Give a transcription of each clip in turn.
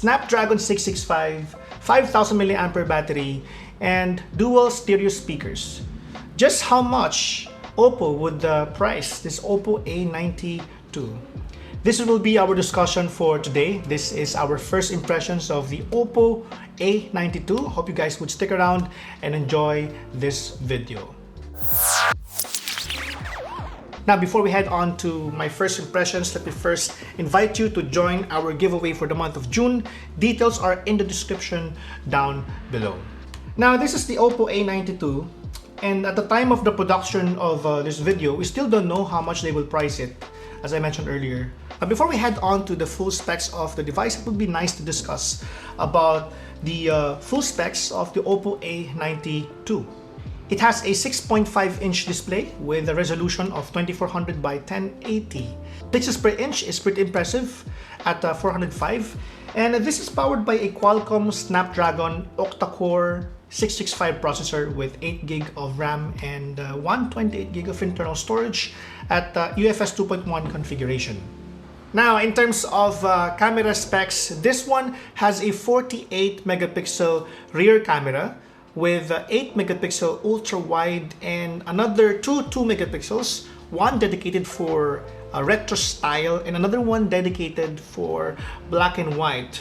Snapdragon 665, 5000 mAh battery, and dual stereo speakers. Just how much OPPO would price this OPPO A92? This will be our discussion for today. This is our first impressions of the OPPO A92. Hope you guys would stick around and enjoy this video. Now, before we head on to my first impressions, let me first invite you to join our giveaway for the month of June. Details are in the description down below. Now, this is the OPPO A92, and at the time of the production of this video, we still don't know how much they will price it, as I mentioned earlier. Before we head on to the full specs of the device, it would be nice to discuss about the full specs of the OPPO A92. It has a 6.5-inch display with a resolution of 2400 by 1080. Pixels per inch is pretty impressive at 405. And this is powered by a Qualcomm Snapdragon octa-core 665 processor with 8GB of RAM and 128GB of internal storage at UFS 2.1 configuration. Now, in terms of camera specs, this one has a 48 megapixel rear camera with 8 megapixel ultra wide and another two megapixels, one dedicated for retro style and another one dedicated for black and white.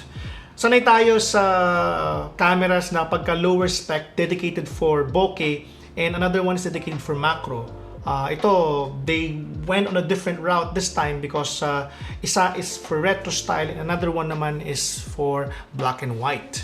Sanay tayo sa cameras na pagka lower spec dedicated for bokeh and another one is dedicated for macro. Ito, they went on a different route this time because isa is for retro style and another one naman is for black and white.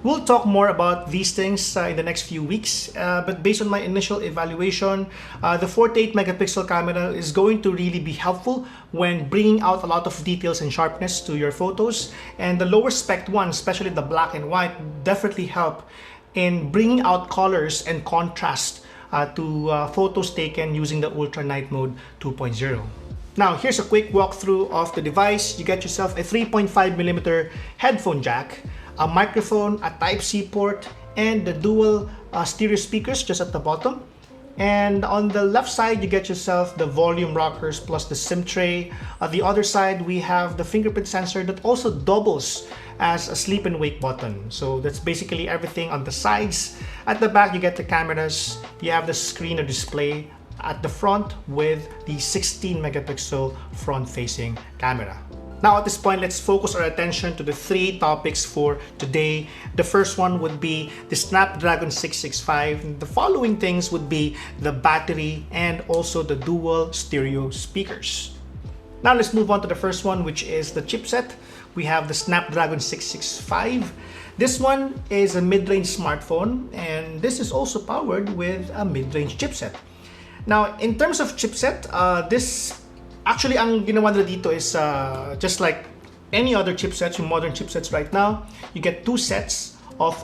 We'll talk more about these things in the next few weeks, but based on my initial evaluation, the 48 megapixel camera is going to really be helpful when bringing out a lot of details and sharpness to your photos, and the lower spec one, especially the black and white, definitely help in bringing out colors and contrast to photos taken using the Ultra Night Mode 2.0. Now, here's a quick walkthrough of the device. You get yourself a 3.5mm headphone jack, a microphone, a Type-C port, and the dual stereo speakers just at the bottom. And on the left side, you get yourself the volume rockers plus the SIM tray. On the other side, we have the fingerprint sensor that also doubles as a sleep and wake button. So that's basically everything on the sides. At the back, you get the cameras. You have the screen or display at the front with the 16 megapixel front-facing camera. Now at this point, let's focus our attention to the three topics for today. The first one would be the Snapdragon 665. The following things would be the battery and also the dual stereo speakers. Now let's move on to the first one, which is the chipset. We have the Snapdragon 665. This one is a mid-range smartphone, and this is also powered with a mid-range chipset. Now, in terms of chipset, actually, ang ginawa nila dito is just like any other chipsets, yung modern chipsets right now, you get two sets of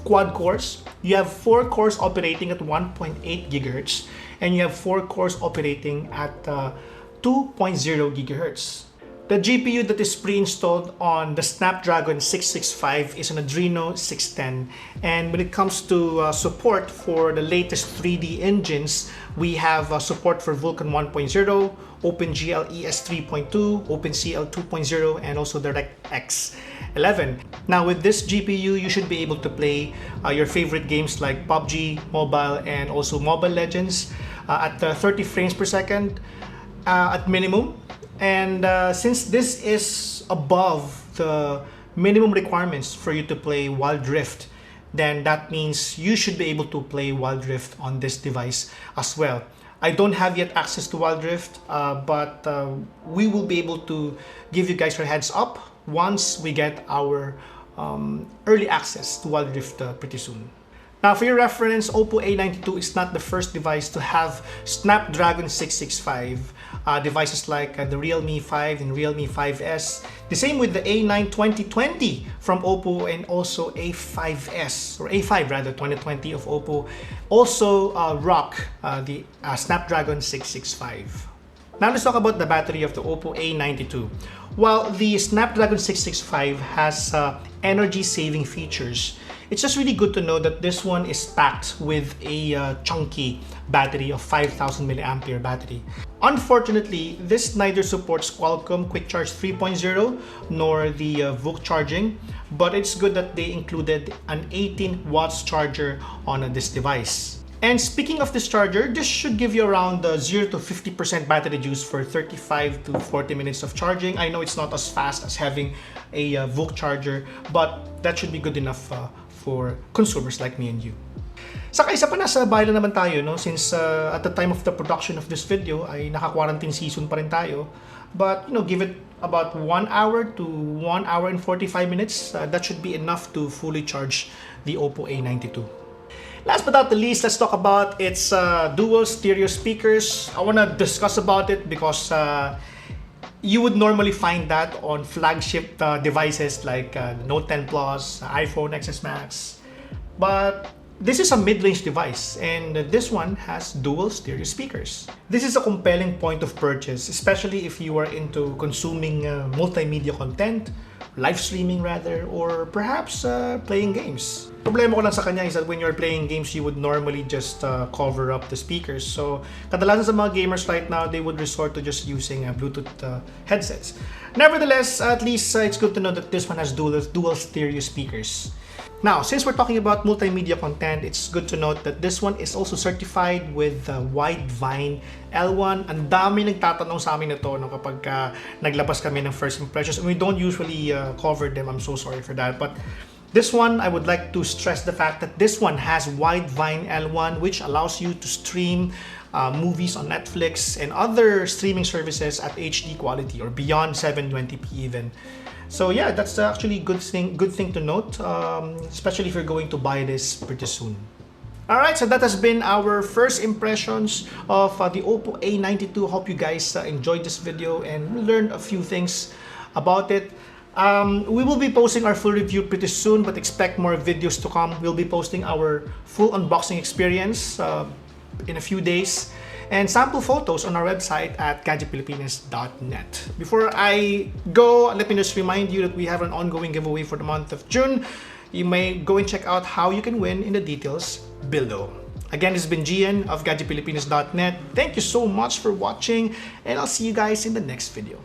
quad cores. You have 4 cores operating at 1.8 gigahertz, and you have 4 cores operating at 2.0 gigahertz. The GPU that is pre-installed on the Snapdragon 665 is an Adreno 610, and when it comes to support for the latest 3D engines, we have support for Vulkan 1.0, OpenGL ES 3.2, OpenCL 2.0, and also DirectX 11. Now with this GPU, you should be able to play your favorite games like PUBG Mobile and also Mobile Legends at 30 frames per second at minimum. And since this is above the minimum requirements for you to play Wild Rift, then that means you should be able to play Wild Rift on this device as well. I don't have yet access to Wild Rift, but we will be able to give you guys our heads up once we get our early access to Wild Rift pretty soon. Now, for your reference, OPPO A92 is not the first device to have Snapdragon 665. Devices like the Realme 5 and Realme 5S. The same with the A9 2020 from OPPO and also A5S, or A5 rather, 2020 of OPPO, also rock the Snapdragon 665. Now let's talk about the battery of the OPPO A92. While the Snapdragon 665 has energy-saving features, It's just really good to know that this one is packed with a chunky battery of 5000 milliampere battery. Unfortunately, this neither supports Qualcomm Quick Charge 3.0 nor the VOOC charging, but it's good that they included an 18 watts charger on this device. And speaking of this charger, this should give you around 0 to 50% battery use for 35 to 40 minutes of charging. I know it's not as fast as having a VOOC charger, but that should be good enough for consumers like me and you. Saka isa pa, nasa bahay lang naman tayo, no? Since at the time of the production of this video ay naka-quarantine season pa rin tayo. But give it about 1 hour to 1 hour and 45 minutes. That should be enough to fully charge the OPPO A92. Last but not the least, let's talk about its dual stereo speakers. I want to discuss about it because you would normally find that on flagship devices like Note 10 Plus, iPhone XS Max. But this is a mid-range device, and this one has dual stereo speakers. This is a compelling point of purchase, especially if you are into consuming multimedia content, live streaming rather, or perhaps playing games. Problema ko lang sa kanya is that when you're playing games, you would normally just cover up the speakers. So, kadalasan sa mga gamers right now, they would resort to just using Bluetooth headsets. Nevertheless, at least it's good to know that this one has dual stereo speakers. Now, since we're talking about multimedia content, it's good to note that this one is also certified with Widevine L1. Ang dami nagtatanong sa amin na to kapag naglabas kami ng first impressions. And we don't usually cover them. I'm so sorry for that. But this one, I would like to stress the fact that this one has Widevine L1, which allows you to stream movies on Netflix and other streaming services at HD quality or beyond 720p even. So yeah, that's actually good thing to note, especially if you're going to buy this pretty soon. Alright, so that has been our first impressions of the OPPO A92. Hope you guys enjoyed this video and learned a few things about it. We will be posting our full review pretty soon, but expect more videos to come. We'll be posting our full unboxing experience in a few days, and sample photos on our website at gadgetpilipinas.net. Before I go, let me just remind you that we have an ongoing giveaway for the month of June. You may go and check out how you can win in the details below. Again, this has been Gian of gadgetpilipinas.net. Thank you so much for watching, and I'll see you guys in the next video.